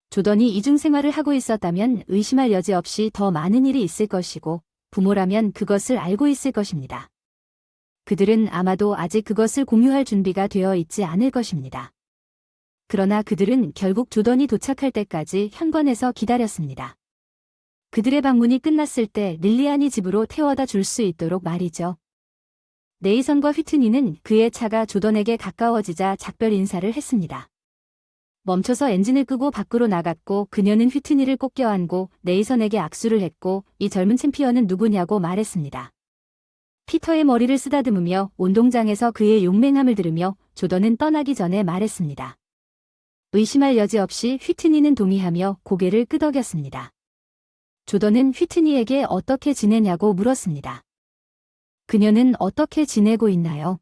조던이 이중생활을 하고 있었다면 의심할 여지 없이 더 많은 일이 있을 것이고 부모라면 그것을 알고 있을 것입니다. 그들은 아마도 아직 그것을 공유할 준비가 되어 있지 않을 것입니다. 그러나 그들은 결국 조던이 도착할 때까지 현관에서 기다렸습니다. 그들의 방문이 끝났을 때 릴리안이 집으로 태워다 줄 수 있도록 말이죠. 네이선과 휘트니는 그의 차가 조던에게 가까워지자 작별 인사를 했습니다. 멈춰서 엔진을 끄고 밖으로 나갔고 그녀는 휘트니를 꼭 껴안고 네이선에게 악수를 했고 이 젊은 챔피언은 누구냐고 말했습니다. 피터의 머리를 쓰다듬으며 운동장에서 그의 용맹함을 들으며 조던은 떠나기 전에 말했습니다. 의심할 여지 없이 휘트니는 동의하며 고개를 끄덕였습니다. 조던은 휘트니에게 어떻게 지내냐고 물었습니다. 그녀는 어떻게 지내고 있나요?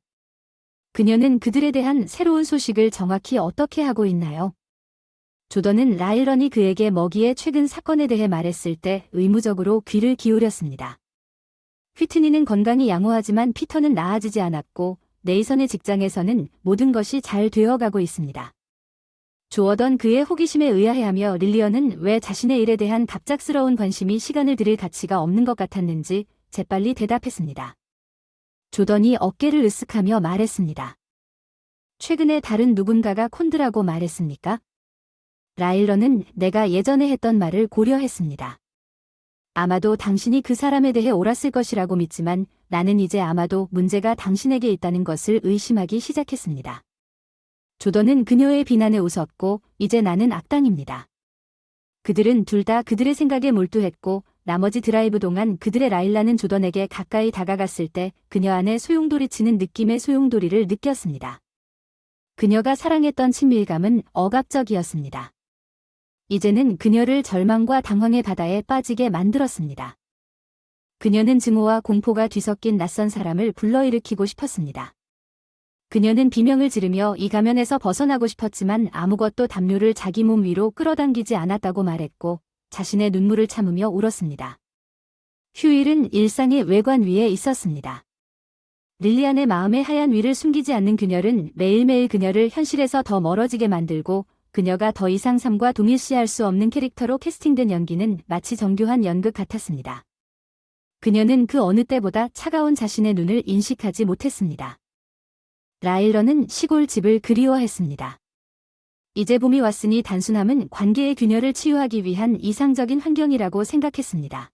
그녀는 그들에 대한 새로운 소식을 정확히 어떻게 하고 있나요? 조던은 라일런이 그에게 머기의 최근 사건에 대해 말했을 때 의무적으로 귀를 기울였습니다. 휘트니는 건강이 양호하지만 피터는 나아지지 않았고 네이선의 직장에서는 모든 것이 잘 되어가고 있습니다. 조어던 그의 호기심에 의아해하며 릴리언은 왜 자신의 일에 대한 갑작스러운 관심이 시간을 들일 가치가 없는 것 같았는지 재빨리 대답했습니다. 조던이 어깨를 으쓱하며 말했습니다. 최근에 다른 누군가가 콘드라고 말했습니까? 라일런은 내가 예전에 했던 말을 고려했습니다. 아마도 당신이 그 사람에 대해 옳았을 것이라고 믿지만 나는 이제 아마도 문제가 당신에게 있다는 것을 의심하기 시작했습니다. 조던은 그녀의 비난에 웃었고 이제 나는 악당입니다. 그들은 둘 다 그들의 생각에 몰두했고 나머지 드라이브 동안 그들의 라일라는 조던에게 가까이 다가갔을 때 그녀 안에 소용돌이치는 느낌의 소용돌이를 느꼈습니다. 그녀가 사랑했던 친밀감은 억압적이었습니다. 이제는 그녀를 절망과 당황의 바다에 빠지게 만들었습니다. 그녀는 증오와 공포가 뒤섞인 낯선 사람을 불러일으키고 싶었습니다. 그녀는 비명을 지르며 이 가면에서 벗어나고 싶었지만 아무것도 담요를 자기 몸 위로 끌어당기지 않았다고 말했고 자신의 눈물을 참으며 울었습니다. 휴일은 일상의 외관 위에 있었습니다. 릴리안의 마음의 하얀 위를 숨기지 않는 그녀는 매일매일 그녀를 현실에서 더 멀어지게 만들고 그녀가 더 이상 삶과 동일시할 수 없는 캐릭터로 캐스팅된 연기는 마치 정교한 연극 같았습니다. 그녀는 그 어느 때보다 차가운 자신의 눈을 인식하지 못했습니다. 라일런은 시골집을 그리워했습니다. 이제 봄이 왔으니 단순함은 관계의 균열을 치유하기 위한 이상적인 환경이라고 생각했습니다.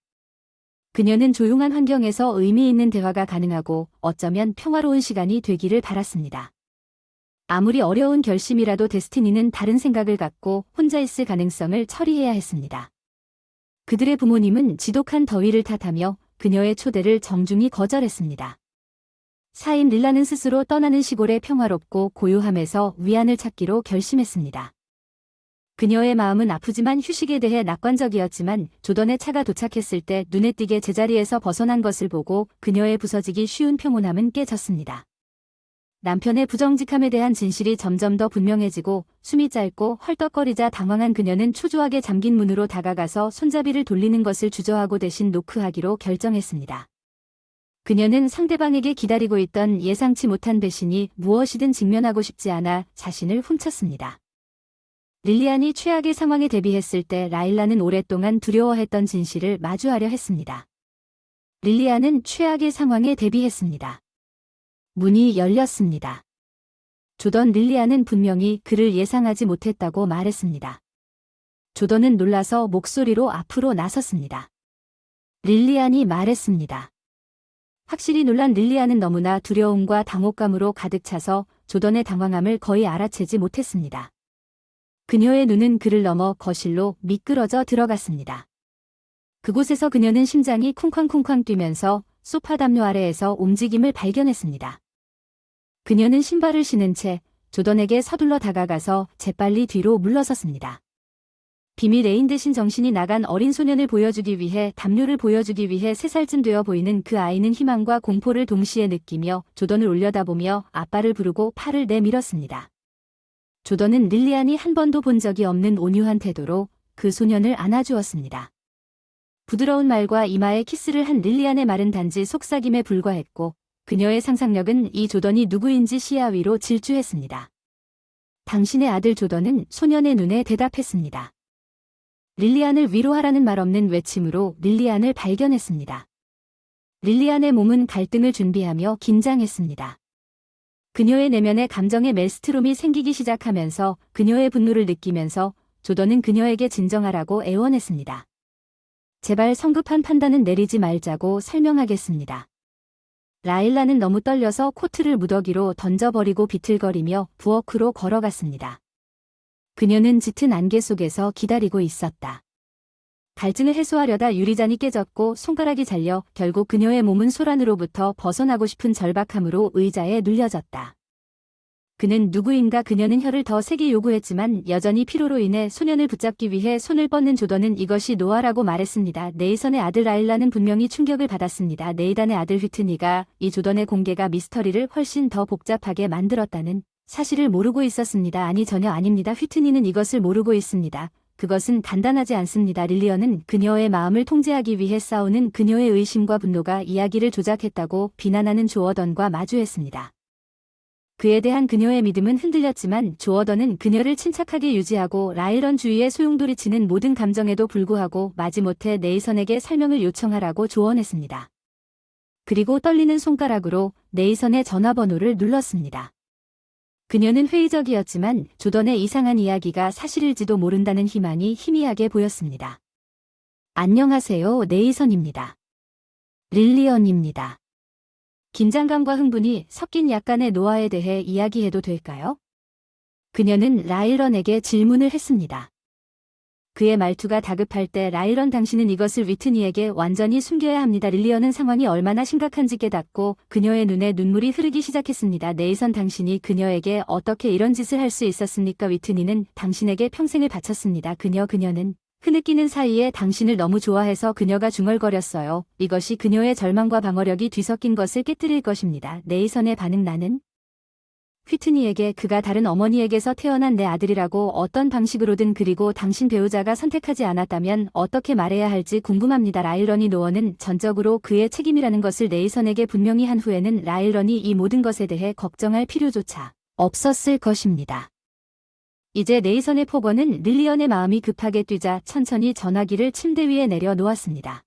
그녀는 조용한 환경에서 의미 있는 대화가 가능하고 어쩌면 평화로운 시간이 되기를 바랐습니다. 아무리 어려운 결심이라도 데스티니는 다른 생각을 갖고 혼자 있을 가능성을 처리해야 했습니다. 그들의 부모님은 지독한 더위를 탓하며 그녀의 초대를 정중히 거절했습니다. 사인 릴라는 스스로 떠나는 시골의 평화롭고 고요함에서 위안을 찾기로 결심했습니다. 그녀의 마음은 아프지만 휴식에 대해 낙관적이었지만 조던의 차가 도착했을 때 눈에 띄게 제자리에서 벗어난 것을 보고 그녀의 부서지기 쉬운 평온함은 깨졌습니다. 남편의 부정직함에 대한 진실이 점점 더 분명해지고 숨이 짧고 헐떡거리자 당황한 그녀는 초조하게 잠긴 문으로 다가가서 손잡이를 돌리는 것을 주저하고 대신 노크하기로 결정했습니다. 그녀는 상대방에게 기다리고 있던 예상치 못한 배신이 무엇이든 직면하고 싶지 않아 자신을 훔쳤습니다. 릴리안이 최악의 상황에 대비했을 때 라일라는 오랫동안 두려워했던 진실을 마주하려 했습니다. 릴리안은 최악의 상황에 대비했습니다. 문이 열렸습니다. 조던 릴리안은 분명히 그를 예상하지 못했다고 말했습니다. 조던은 놀라서 목소리로 앞으로 나섰습니다. 릴리안이 말했습니다. 확실히 놀란 릴리안은 너무나 두려움과 당혹감으로 가득 차서 조던의 당황함을 거의 알아채지 못했습니다. 그녀의 눈은 그를 넘어 거실로 미끄러져 들어갔습니다. 그곳에서 그녀는 심장이 쿵쾅쿵쾅 뛰면서 소파 담요 아래에서 움직임을 발견했습니다. 그녀는 신발을 신은 채 조던에게 서둘러 다가가서 재빨리 뒤로 물러섰습니다. 비밀 애인 대신 정신이 나간 어린 소년을 보여주기 위해 담요를 보여주기 위해 3살쯤 되어 보이는 그 아이는 희망과 공포를 동시에 느끼며 조던을 올려다보며 아빠를 부르고 팔을 내밀었습니다. 조던은 릴리안이 한 번도 본 적이 없는 온유한 태도로 그 소년을 안아주었습니다. 부드러운 말과 이마에 키스를 한 릴리안의 말은 단지 속삭임에 불과했고 그녀의 상상력은 이 조던이 누구인지 시야 위로 질주했습니다. 당신의 아들 조던은 소년의 눈에 대답했습니다. 릴리안을 위로하라는 말 없는 외침으로 릴리안을 발견했습니다. 릴리안의 몸은 갈등을 준비하며 긴장했습니다. 그녀의 내면에 감정의 멜스트롬이 생기기 시작하면서 그녀의 분노를 느끼면서 조던은 그녀에게 진정하라고 애원했습니다. 제발 성급한 판단은 내리지 말자고 설명하겠습니다. 라일라는 너무 떨려서 코트를 무더기로 던져버리고 비틀거리며 부엌으로 걸어갔습니다. 그녀는 짙은 안개 속에서 기다리고 있었다. 갈증을 해소하려다 유리잔이 깨졌고 손가락이 잘려 결국 그녀의 몸은 소란으로부터 벗어나고 싶은 절박함으로 의자에 눌려졌다. 그는 누구인가 그녀는 혀를 더 세게 요구했지만 여전히 피로로 인해 소년을 붙잡기 위해 손을 뻗는 조던은 이것이 노아라고 말했습니다. 네이선의 아들 라일라는 분명히 충격을 받았습니다. 네이단의 아들 휘트니가 이 조던의 공개가 미스터리를 훨씬 더 복잡하게 만들었다는 사실을 모르고 있었습니다. 아니 전혀 아닙니다. 휘트니는 이것을 모르고 있습니다. 그것은 간단하지 않습니다. 릴리언은 그녀의 마음을 통제하기 위해 싸우는 그녀의 의심과 분노가 이야기를 조작했다고 비난하는 조어던과 마주했습니다. 그에 대한 그녀의 믿음은 흔들렸지만 조어던은 그녀를 침착하게 유지하고 라일런 주위에 소용돌이치는 모든 감정에도 불구하고 마지못해 네이선에게 설명을 요청하라고 조언했습니다. 그리고 떨리는 손가락으로 네이선의 전화번호를 눌렀습니다. 그녀는 회의적이었지만 조던의 이상한 이야기가 사실일지도 모른다는 희망이 희미하게 보였습니다. 안녕하세요, 네이선입니다. 릴리언입니다. 긴장감과 흥분이 섞인 약간의 노아에 대해 이야기해도 될까요? 그녀는 라일런에게 질문을 했습니다. 그의 말투가 다급할 때 라일런 당신은 이것을 위트니에게 완전히 숨겨야 합니다. 릴리언은 상황이 얼마나 심각한지 깨닫고 그녀의 눈에 눈물이 흐르기 시작했습니다. 네이선 당신이 그녀에게 어떻게 이런 짓을 할 수 있었습니까? 위트니는 당신에게 평생을 바쳤습니다. 그녀는 흐느끼는 사이에 당신을 너무 좋아해서 그녀가 중얼거렸어요. 이것이 그녀의 절망과 방어력이 뒤섞인 것을 깨뜨릴 것입니다. 네이선의 반응 나는 휘트니에게 그가 다른 어머니에게서 태어난 내 아들이라고 어떤 방식으로든 그리고 당신 배우자가 선택하지 않았다면 어떻게 말해야 할지 궁금합니다. 라일런이 노어는 전적으로 그의 책임이라는 것을 네이선에게 분명히 한 후에는 라일런이 이 모든 것에 대해 걱정할 필요조차 없었을 것입니다. 이제 네이선의 폭언은 릴리언의 마음이 급하게 뛰자 천천히 전화기를 침대 위에 내려놓았습니다.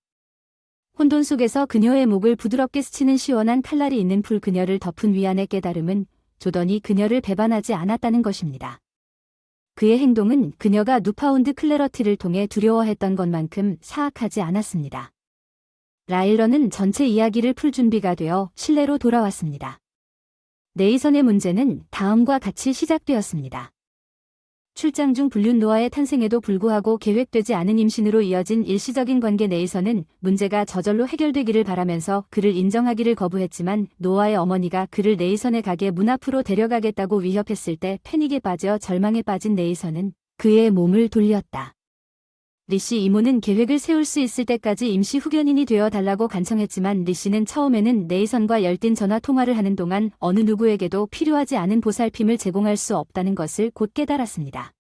혼돈 속에서 그녀의 목을 부드럽게 스치는 시원한 칼날이 있는 풀 그녀를 덮은 위안의 깨달음은 조던이 그녀를 배반하지 않았다는 것입니다. 그의 행동은 그녀가 뉴파운드 클래러티를 통해 두려워했던 것만큼 사악하지 않았습니다. 라일런은 전체 이야기를 풀 준비가 되어 실내로 돌아왔습니다. 네이선의 문제는 다음과 같이 시작되었습니다. 출장 중 불륜 노아의 탄생에도 불구하고 계획되지 않은 임신으로 이어진 일시적인 관계 내에서는 문제가 저절로 해결되기를 바라면서 그를 인정하기를 거부했지만 노아의 어머니가 그를 네이선의 가게 문 앞으로 데려가겠다고 위협했을 때 패닉에 빠져 절망에 빠진 네이선은 그의 몸을 돌렸다. 리씨 이모는 계획을 세울 수 있을 때까지 임시 후견인이 되어 달라고 간청했지만 리씨는 처음에는 네이선과 열띤 전화 통화를 하는 동안 어느 누구에게도 필요하지 않은 보살핌을 제공할 수 없다는 것을 곧 깨달았습니다.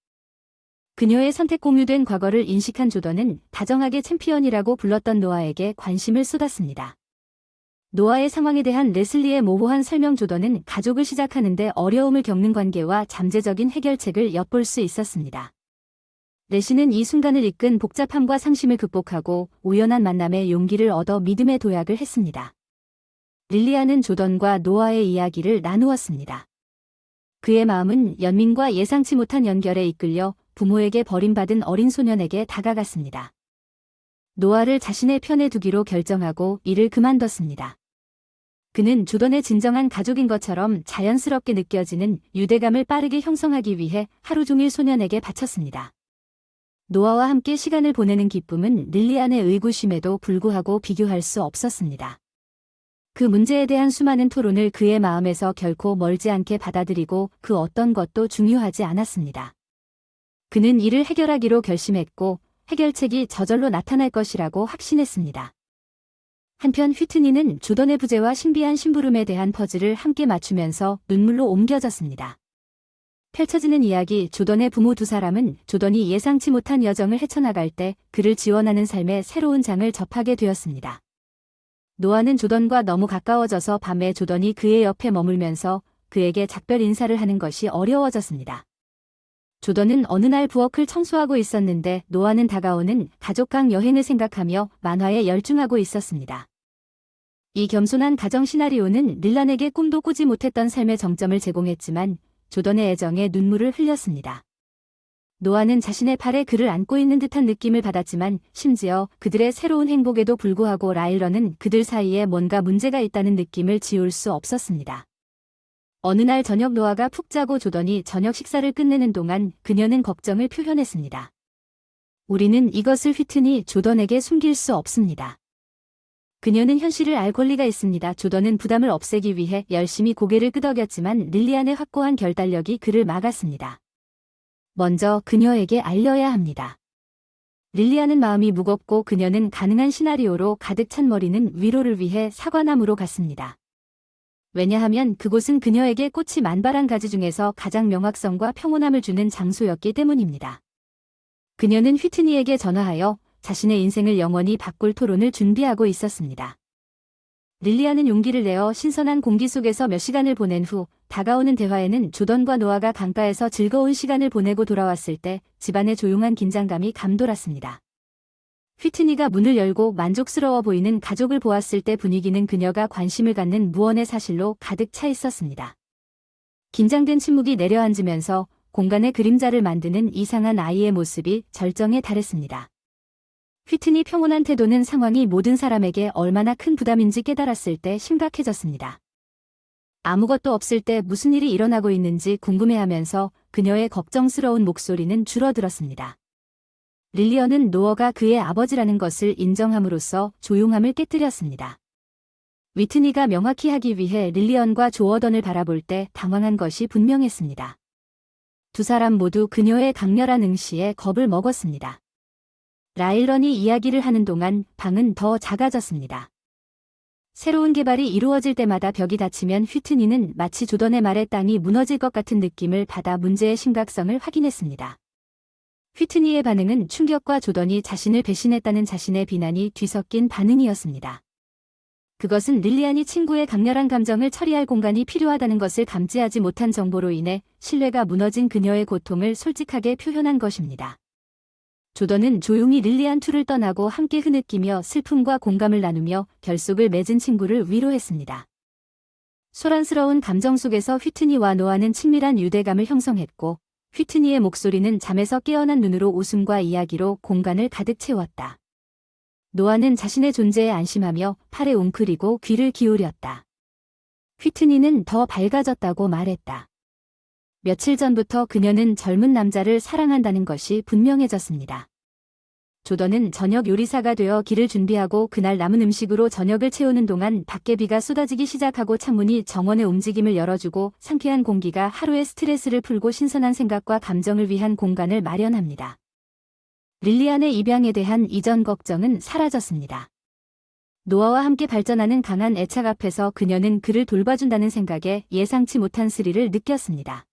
그녀의 선택 공유된 과거를 인식한 조던은 다정하게 챔피언이라고 불렀던 노아에게 관심을 쏟았습니다. 노아의 상황에 대한 레슬리의 모호한 설명 조던은 가족을 시작하는데 어려움을 겪는 관계와 잠재적인 해결책을 엿볼 수 있었습니다. 레시는 이 순간을 이끈 복잡함과 상심을 극복하고 우연한 만남에 용기를 얻어 믿음의 도약을 했습니다. 릴리안은 조던과 노아의 이야기를 나누었습니다. 그의 마음은 연민과 예상치 못한 연결에 이끌려 부모에게 버림받은 어린 소년에게 다가갔습니다. 노아를 자신의 편에 두기로 결정하고 일을 그만뒀습니다. 그는 조던의 진정한 가족인 것처럼 자연스럽게 느껴지는 유대감을 빠르게 형성하기 위해 하루 종일 소년에게 바쳤습니다. 노아와 함께 시간을 보내는 기쁨은 릴리안의 의구심에도 불구하고 비교할 수 없었습니다. 그 문제에 대한 수많은 토론을 그의 마음에서 결코 멀지 않게 받아들이고 그 어떤 것도 중요하지 않았습니다. 그는 이를 해결하기로 결심했고 해결책이 저절로 나타날 것이라고 확신했습니다. 한편 휘트니는 조던의 부재와 신비한 심부름에 대한 퍼즐을 함께 맞추면서 눈물로 옮겨졌습니다. 펼쳐지는 이야기. 조던의 부모 두 사람은 조던이 예상치 못한 여정을 헤쳐나갈 때 그를 지원하는 삶의 새로운 장을 접하게 되었습니다. 노아는 조던과 너무 가까워져서 밤에 조던이 그의 옆에 머물면서 그에게 작별 인사를 하는 것이 어려워졌습니다. 조던은 어느 날 부엌을 청소하고 있었는데 노아는 다가오는 가족간 여행을 생각하며 만화에 열중하고 있었습니다. 이 겸손한 가정 시나리오는 릴란에게 꿈도 꾸지 못했던 삶의 정점을 제공했지만 조던의 애정에 눈물을 흘렸습니다. 노아는 자신의 팔에 그를 안고 있는 듯한 느낌을 받았지만 심지어 그들의 새로운 행복에도 불구하고 라일런은 그들 사이에 뭔가 문제가 있다는 느낌을 지울 수 없었습니다. 어느 날 저녁 노아가 푹 자고 조던이 저녁 식사를 끝내는 동안 그녀는 걱정을 표현했습니다. 우리는 이것을 휘트니 조던에게 숨길 수 없습니다. 그녀는 현실을 알 권리가 있습니다. 조던은 부담을 없애기 위해 열심히 고개를 끄덕였지만 릴리안의 확고한 결단력이 그를 막았습니다. 먼저 그녀에게 알려야 합니다. 릴리안은 마음이 무겁고 그녀는 가능한 시나리오로 가득 찬 머리는 위로를 위해 사과나무로 갔습니다. 왜냐하면 그곳은 그녀에게 꽃이 만발한 가지 중에서 가장 명확성과 평온함을 주는 장소였기 때문입니다. 그녀는 휘트니에게 전화하여 자신의 인생을 영원히 바꿀 토론을 준비하고 있었습니다. 릴리안은 용기를 내어 신선한 공기 속에서 몇 시간을 보낸 후 다가오는 대화에는 조던과 노아가 강가에서 즐거운 시간을 보내고 돌아왔을 때 집안의 조용한 긴장감이 감돌았습니다. 휘트니가 문을 열고 만족스러워 보이는 가족을 보았을 때 분위기는 그녀가 관심을 갖는 무언의 사실로 가득 차 있었습니다. 긴장된 침묵이 내려앉으면서 공간의 그림자를 만드는 이상한 아이의 모습이 절정에 달했습니다. 휘트니 평온한 태도는 상황이 모든 사람에게 얼마나 큰 부담인지 깨달았을 때 심각해졌습니다. 아무것도 없을 때 무슨 일이 일어나고 있는지 궁금해하면서 그녀의 걱정스러운 목소리는 줄어들었습니다. 릴리언은 노어가 그의 아버지라는 것을 인정함으로써 조용함을 깨뜨렸습니다. 휘트니가 명확히 하기 위해 릴리언과 조어던을 바라볼 때 당황한 것이 분명했습니다. 두 사람 모두 그녀의 강렬한 응시에 겁을 먹었습니다. 라일런이 이야기를 하는 동안 방은 더 작아졌습니다. 새로운 개발이 이루어질 때마다 벽이 닫히면 휘트니는 마치 조던의 말에 땅이 무너질 것 같은 느낌을 받아 문제의 심각성을 확인했습니다. 휘트니의 반응은 충격과 조던이 자신을 배신했다는 자신의 비난이 뒤섞인 반응이었습니다. 그것은 릴리안이 친구의 강렬한 감정을 처리할 공간이 필요하다는 것을 감지하지 못한 정보로 인해 신뢰가 무너진 그녀의 고통을 솔직하게 표현한 것입니다. 조던은 조용히 릴리안 투를 떠나고 함께 흐느끼며 슬픔과 공감을 나누며 결속을 맺은 친구를 위로했습니다. 소란스러운 감정 속에서 휘트니와 노아는 친밀한 유대감을 형성했고 휘트니의 목소리는 잠에서 깨어난 눈으로 웃음과 이야기로 공간을 가득 채웠다. 노아는 자신의 존재에 안심하며 팔에 웅크리고 귀를 기울였다. 휘트니는 더 밝아졌다고 말했다. 며칠 전부터 그녀는 젊은 남자를 사랑한다는 것이 분명해졌습니다. 조던은 저녁 요리사가 되어 길을 준비하고 그날 남은 음식으로 저녁을 채우는 동안 밖에 비가 쏟아지기 시작하고 창문이 정원의 움직임을 열어주고 상쾌한 공기가 하루의 스트레스를 풀고 신선한 생각과 감정을 위한 공간을 마련합니다. 릴리안의 입양에 대한 이전 걱정은 사라졌습니다. 노아와 함께 발전하는 강한 애착 앞에서 그녀는 그를 돌봐준다는 생각에 예상치 못한 스릴을 느꼈습니다.